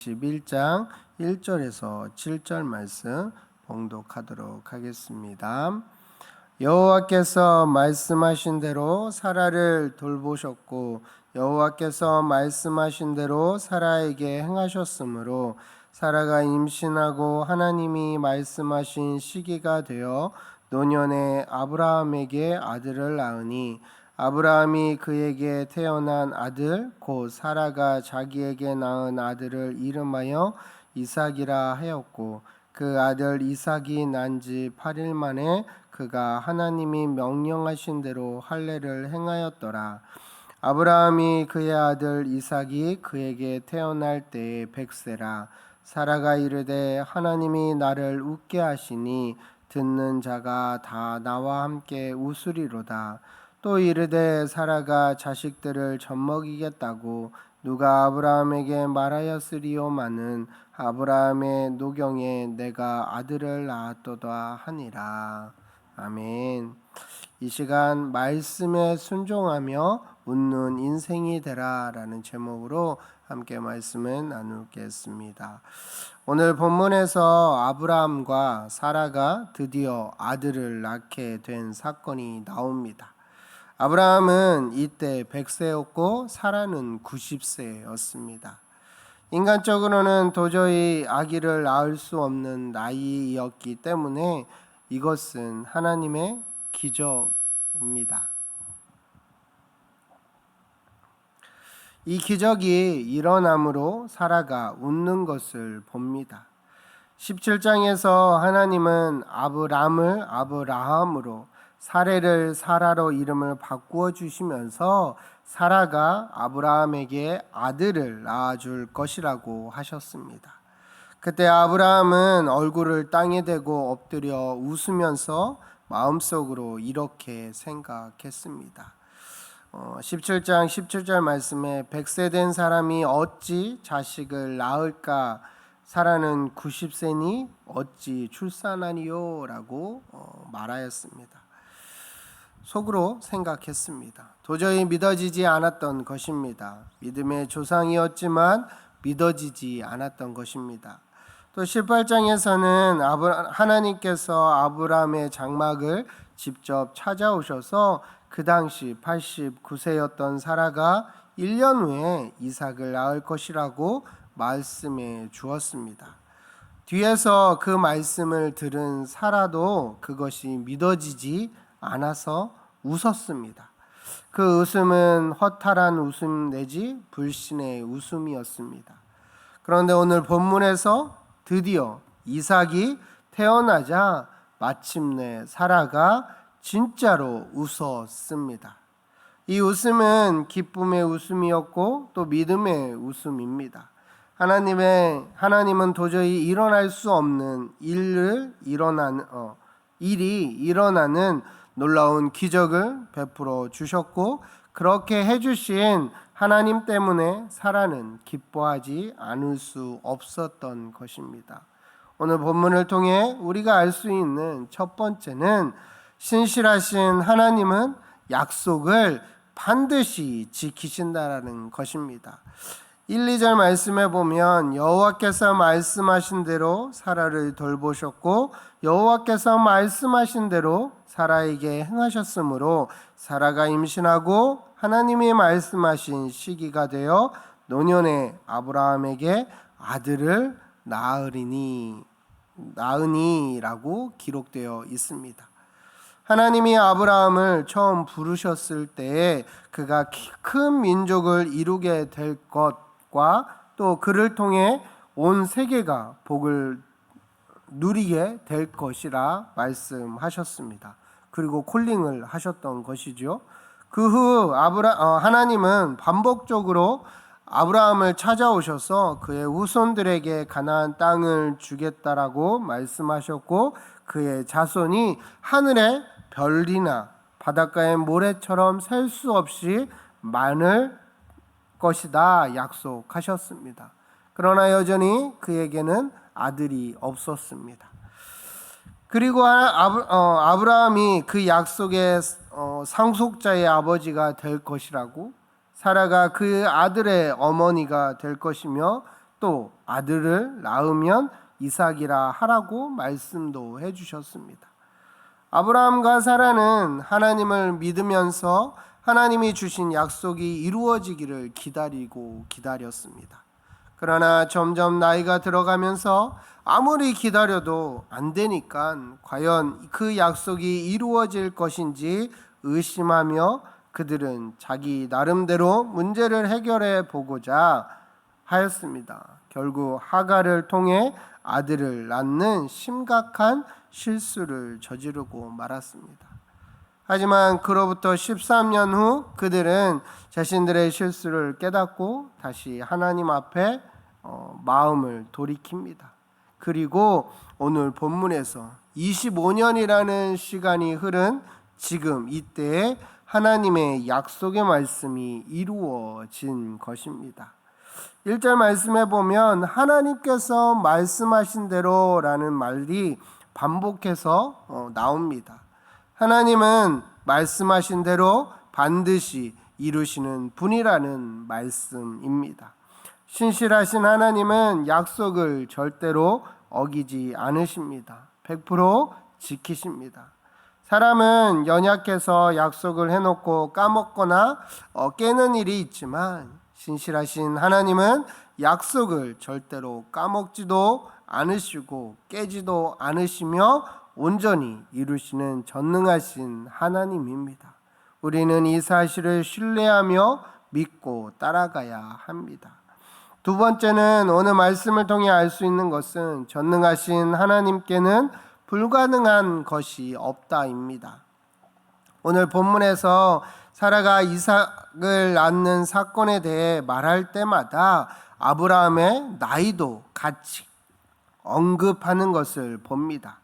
11장 1절에서 7절 말씀 봉독하도록 하겠습니다. 여호와께서 말씀하신 대로 사라를 돌보셨고 여호와께서 말씀하신 대로 사라에게 행하셨으므로 사라가 임신하고 하나님이 말씀하신 시기가 되어 노년에 아브라함에게 아들을 낳으니 아브라함이 그에게 태어난 아들 곧 사라가 자기에게 낳은 아들을 이름하여 이삭이라 하였고 그 아들 이삭이 난 지 8일 만에 그가 하나님이 명령하신 대로 할례를 행하였더라. 아브라함이 그의 아들 이삭이 그에게 태어날 때에 100세라. 사라가 이르되 하나님이 나를 웃게 하시니 듣는 자가 다 나와 함께 웃으리로다. 또 이르되 사라가 자식들을 젖먹이겠다고 누가 아브라함에게 말하였으리요마는 아브라함의 노경에 내가 아들을 낳았도다 하니라. 아멘. 이 시간 말씀에 순종하며 웃는 인생이 되라라는 제목으로 함께 말씀을 나누겠습니다. 오늘 본문에서 아브라함과 사라가 드디어 아들을 낳게 된 사건이 나옵니다. 아브라함은 이때 100세였고 사라는 90세였습니다. 인간적으로는 도저히 아기를 낳을 수 없는 나이였기 때문에 이것은 하나님의 기적입니다. 이 기적이 일어남으로 사라가 웃는 것을 봅니다. 17장에서 하나님은 아브람을 아브라함으로 사레를 사라로 이름을 바꾸어 주시면서 사라가 아브라함에게 아들을 낳아줄 것이라고 하셨습니다. 그때 아브라함은 얼굴을 땅에 대고 엎드려 웃으면서 마음속으로 이렇게 생각했습니다. 17장 17절 말씀에 100세 된 사람이 어찌 자식을 낳을까? 사라는 90세니 어찌 출산하니요? 라고 말하였습니다. 속으로 생각했습니다. 도저히 믿어지지 않았던 것입니다. 믿음의 조상이었지만 믿어지지 않았던 것입니다. 또 18장에서는 하나님께서 아브라함의 장막을 직접 찾아오셔서 그 당시 89세였던 사라가 1년 후에 이삭을 낳을 것이라고 말씀해 주었습니다. 뒤에서 그 말씀을 들은 사라도 그것이 믿어지지 않아서 웃었습니다. 그 웃음은 허탈한 웃음 내지 불신의 웃음이었습니다. 그런데 오늘 본문에서 드디어 이삭이 태어나자 마침내 사라가 진짜로 웃었습니다. 이 웃음은 기쁨의 웃음이었고 또 믿음의 웃음입니다. 하나님은 도저히 일어날 수 없는 일이 일어나는 놀라운 기적을 베풀어 주셨고 그렇게 해주신 하나님 때문에 사라는 기뻐하지 않을 수 없었던 것입니다. 오늘 본문을 통해 우리가 알 수 있는 첫 번째는 신실하신 하나님은 약속을 반드시 지키신다라는 것입니다. 1, 2절 말씀에 보면 여호와께서 말씀하신 대로 사라를 돌보셨고 여호와께서 말씀하신 대로 사라에게 행하셨으므로 사라가 임신하고 하나님이 말씀하신 시기가 되어 노년에 아브라함에게 아들을 낳으니라고 기록되어 있습니다. 하나님이 아브라함을 처음 부르셨을 때에 그가 큰 민족을 이루게 될 것과 또 그를 통해 온 세계가 복을 누리게 될 것이라 말씀하셨습니다. 그리고 콜링을 하셨던 것이죠. 그 후 하나님은 반복적으로 아브라함을 찾아오셔서 그의 후손들에게 가나안 땅을 주겠다라고 말씀하셨고 그의 자손이 하늘의 별이나 바닷가의 모래처럼 셀 수 없이 많을 것이다 약속하셨습니다. 그러나 여전히 그에게는 아들이 없었습니다. 그리고 아브라함이 그 약속의 상속자의 아버지가 될 것이라고 사라가 그 아들의 어머니가 될 것이며 또 아들을 낳으면 이삭이라 하라고 말씀도 해주셨습니다. 아브라함과 사라는 하나님을 믿으면서 하나님이 주신 약속이 이루어지기를 기다리고 기다렸습니다. 그러나 점점 나이가 들어가면서 아무리 기다려도 안 되니까 과연 그 약속이 이루어질 것인지 의심하며 그들은 자기 나름대로 문제를 해결해 보고자 하였습니다. 결국 하갈을 통해 아들을 낳는 심각한 실수를 저지르고 말았습니다. 하지만 그로부터 13년 후 그들은 자신들의 실수를 깨닫고 다시 하나님 앞에 마음을 돌이킵니다. 그리고 오늘 본문에서 25년이라는 시간이 흐른 지금 이때에 하나님의 약속의 말씀이 이루어진 것입니다. 1절 말씀에 보면 하나님께서 말씀하신 대로라는 말이 반복해서 나옵니다. 하나님은 말씀하신 대로 반드시 이루시는 분이라는 말씀입니다. 신실하신 하나님은 약속을 절대로 어기지 않으십니다. 100% 지키십니다. 사람은 연약해서 약속을 해놓고 까먹거나 깨는 일이 있지만 신실하신 하나님은 약속을 절대로 까먹지도 않으시고 깨지도 않으시며 온전히 이루시는 전능하신 하나님입니다. 우리는 이 사실을 신뢰하며 믿고 따라가야 합니다. 두 번째는 오늘 말씀을 통해 알 수 있는 것은 전능하신 하나님께는 불가능한 것이 없다입니다. 오늘 본문에서 사라가 이삭을 낳는 사건에 대해 말할 때마다 아브라함의 나이도 같이 언급하는 것을 봅니다.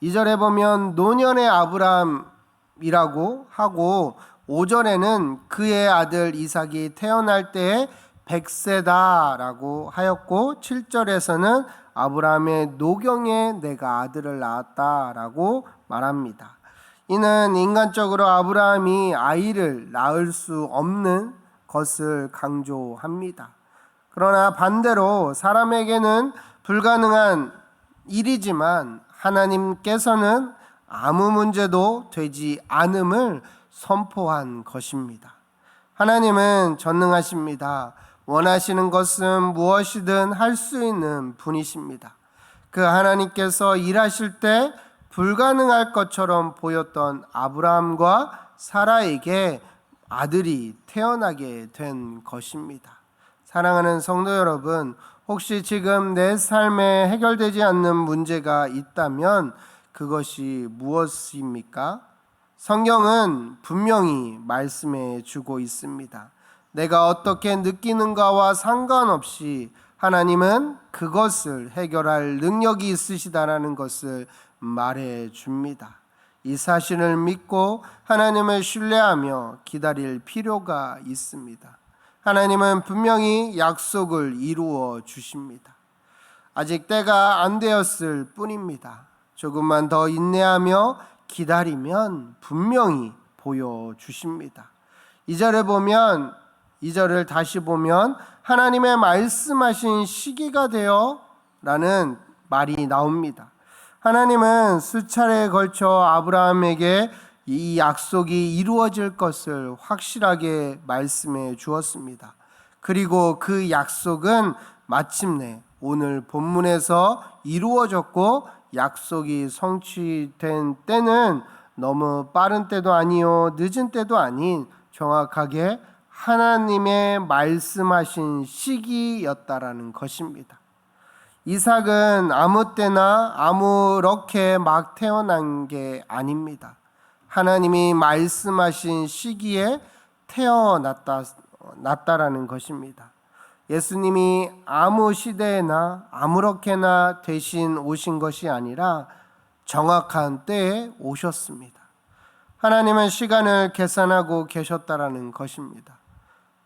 2절에 보면 노년의 아브라함이라고 하고 5절에는 그의 아들 이삭이 태어날 때에 100세다라고 하였고 7절에서는 아브라함의 노경에 내가 아들을 낳았다라고 말합니다. 이는 인간적으로 아브라함이 아이를 낳을 수 없는 것을 강조합니다. 그러나 반대로 사람에게는 불가능한 일이지만 하나님께서는 아무 문제도 되지 않음을 선포한 것입니다. 하나님은 전능하십니다. 원하시는 것은 무엇이든 할 수 있는 분이십니다. 그 하나님께서 일하실 때 불가능할 것처럼 보였던 아브라함과 사라에게 아들이 태어나게 된 것입니다. 사랑하는 성도 여러분, 혹시 지금 내 삶에 해결되지 않는 문제가 있다면 그것이 무엇입니까? 성경은 분명히 말씀해 주고 있습니다. 내가 어떻게 느끼는가와 상관없이 하나님은 그것을 해결할 능력이 있으시다라는 것을 말해 줍니다. 이 사실을 믿고 하나님을 신뢰하며 기다릴 필요가 있습니다. 하나님은 분명히 약속을 이루어 주십니다. 아직 때가 안 되었을 뿐입니다. 조금만 더 인내하며 기다리면 분명히 보여주십니다. 2절을 다시 보면 하나님의 말씀하신 시기가 되어 라는 말이 나옵니다. 하나님은 수차례에 걸쳐 아브라함에게 이 약속이 이루어질 것을 확실하게 말씀해 주었습니다. 그리고 그 약속은 마침내 오늘 본문에서 이루어졌고 약속이 성취된 때는 너무 빠른 때도 아니요 늦은 때도 아닌 정확하게 하나님의 말씀하신 시기였다라는 것입니다. 이삭은 아무 때나 아무렇게 막 태어난 게 아닙니다. 하나님이 말씀하신 시기에 태어났다라는 것입니다. 예수님이 아무 시대에나 아무렇게나 대신 오신 것이 아니라 정확한 때에 오셨습니다. 하나님은 시간을 계산하고 계셨다라는 것입니다.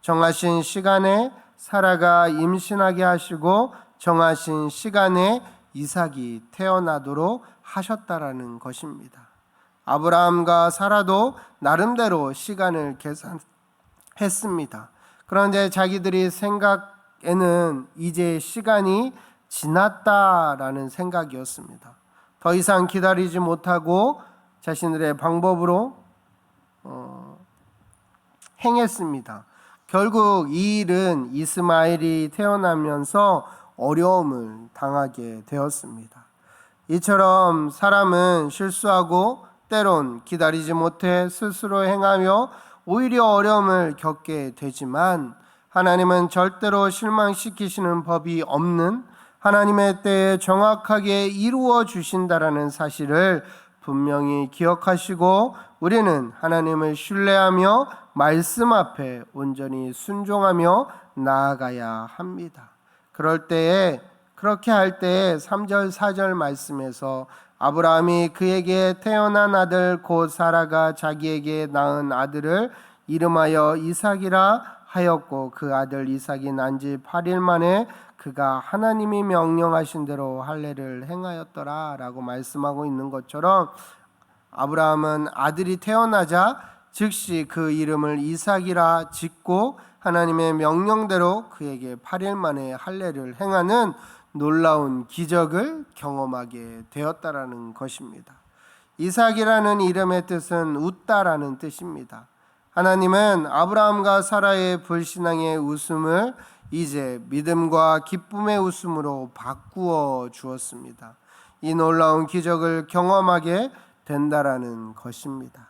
정하신 시간에 사라가 임신하게 하시고 정하신 시간에 이삭이 태어나도록 하셨다라는 것입니다. 아브라함과 사라도 나름대로 시간을 계산했습니다. 그런데 자기들이 이삭에는 이제 시간이 지났다라는 생각이었습니다. 더 이상 기다리지 못하고 자신들의 방법으로 행했습니다. 결국 이 일은 이스마엘이 태어나면서 어려움을 당하게 되었습니다. 이처럼 사람은 실수하고 때론 기다리지 못해 스스로 행하며 오히려 어려움을 겪게 되지만 하나님은 절대로 실망시키시는 법이 없는 하나님의 때에 정확하게 이루어 주신다라는 사실을 분명히 기억하시고 우리는 하나님을 신뢰하며 말씀 앞에 온전히 순종하며 나아가야 합니다. 그렇게 할 때에 3절 4절 말씀에서 아브라함이 그에게 태어난 아들 곧 사라가 자기에게 낳은 아들을 이름하여 이삭이라 하였고 그 아들 이삭이 난 지 8일 만에 그가 하나님이 명령하신 대로 할례를 행하였더라 라고 말씀하고 있는 것처럼 아브라함은 아들이 태어나자 즉시 그 이름을 이삭이라 짓고 하나님의 명령대로 그에게 8일 만에 할례를 행하는 놀라운 기적을 경험하게 되었다라는 것입니다. 이삭이라는 이름의 뜻은 웃다라는 뜻입니다. 하나님은 아브라함과 사라의 불신앙의 웃음을 이제 믿음과 기쁨의 웃음으로 바꾸어 주었습니다. 이 놀라운 기적을 경험하게 된다라는 것입니다.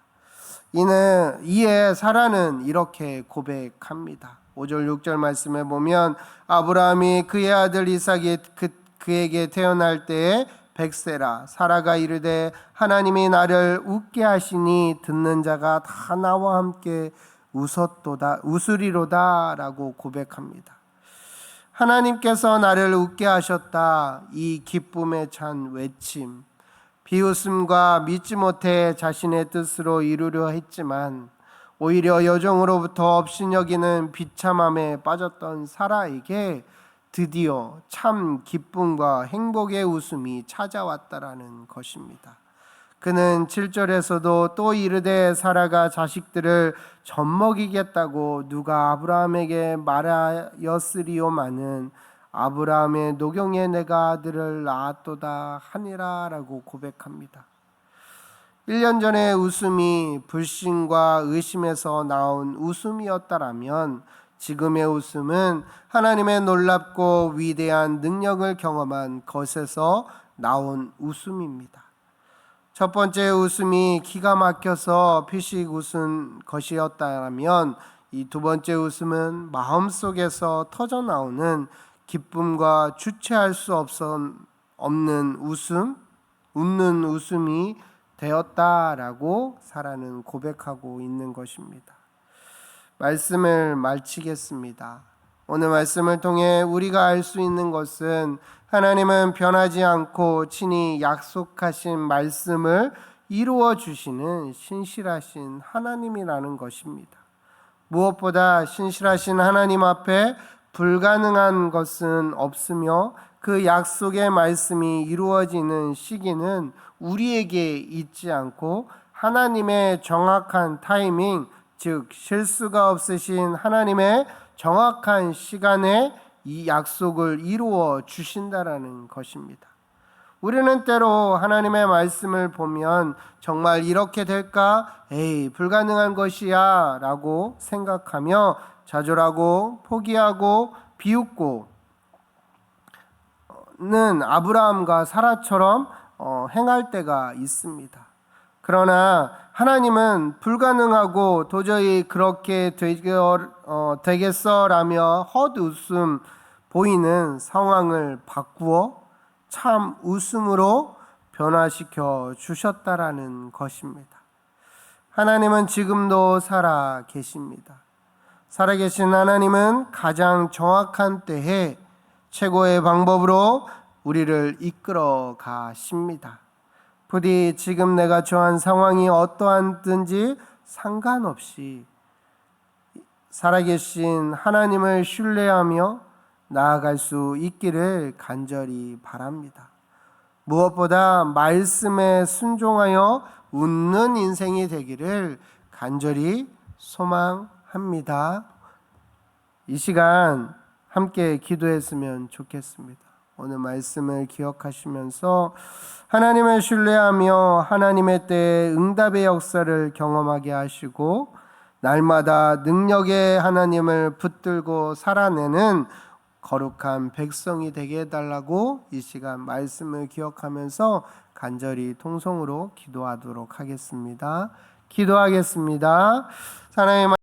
이에 사라는 이렇게 고백합니다. 5절 6절 말씀에 보면 아브라함이 그의 아들 이삭이 그에게 태어날 때에 백세라 사라가 이르되 하나님이 나를 웃게 하시니 듣는 자가 다 나와 함께 웃으리로다 라고 고백합니다. 하나님께서 나를 웃게 하셨다. 이 기쁨에 찬 외침, 비웃음과 믿지 못해 자신의 뜻으로 이루려 했지만 오히려 여종으로부터 업신여기는 비참함에 빠졌던 사라에게 드디어 참 기쁨과 행복의 웃음이 찾아왔다라는 것입니다. 그는 7절에서도 또 이르되 사라가 자식들을 젖먹이겠다고 누가 아브라함에게 말하였으리오마는 아브라함의 노경에 내가 아들을 낳았도다 하니라 라고 고백합니다. 1년 전의 웃음이 불신과 의심에서 나온 웃음이었다라면 지금의 웃음은 하나님의 놀랍고 위대한 능력을 경험한 것에서 나온 웃음입니다. 첫 번째 웃음이 기가 막혀서 피식 웃은 것이었다면 이 두 번째 웃음은 마음속에서 터져 나오는 기쁨과 주체할 수 없는 웃는 웃음이 되었다라고 사라는 고백하고 있는 것입니다. 말씀을 마치겠습니다. 오늘 말씀을 통해 우리가 알 수 있는 것은 하나님은 변하지 않고 친히 약속하신 말씀을 이루어 주시는 신실하신 하나님이라는 것입니다. 무엇보다 신실하신 하나님 앞에 불가능한 것은 없으며 그 약속의 말씀이 이루어지는 시기는 우리에게 있지 않고 하나님의 정확한 타이밍, 즉 실수가 없으신 하나님의 정확한 시간에 이 약속을 이루어 주신다라는 것입니다. 우리는 때로 하나님의 말씀을 보면 정말 이렇게 될까? 에이, 불가능한 것이야 라고 생각하며 좌절하고 포기하고 비웃고는 아브라함과 사라처럼 행할 때가 있습니다. 그러나 하나님은 불가능하고 도저히 그렇게 되겠어라며 헛웃음 보이는 상황을 바꾸어 참 웃음으로 변화시켜 주셨다라는 것입니다. 하나님은 지금도 살아 계십니다. 살아계신 하나님은 가장 정확한 때에 최고의 방법으로 우리를 이끌어 가십니다. 부디 지금 내가 처한 상황이 어떠한든지 상관없이 살아계신 하나님을 신뢰하며 나아갈 수 있기를 간절히 바랍니다. 무엇보다 말씀에 순종하여 웃는 인생이 되기를 간절히 소망합니다. 이 시간 함께 기도했으면 좋겠습니다. 오늘 말씀을 기억하시면서 하나님을 신뢰하며 하나님의 때에 응답의 역사를 경험하게 하시고 날마다 능력의 하나님을 붙들고 살아내는 거룩한 백성이 되게 해달라고 이 시간 말씀을 기억하면서 간절히 통성으로 기도하도록 하겠습니다. 기도하겠습니다. 하나님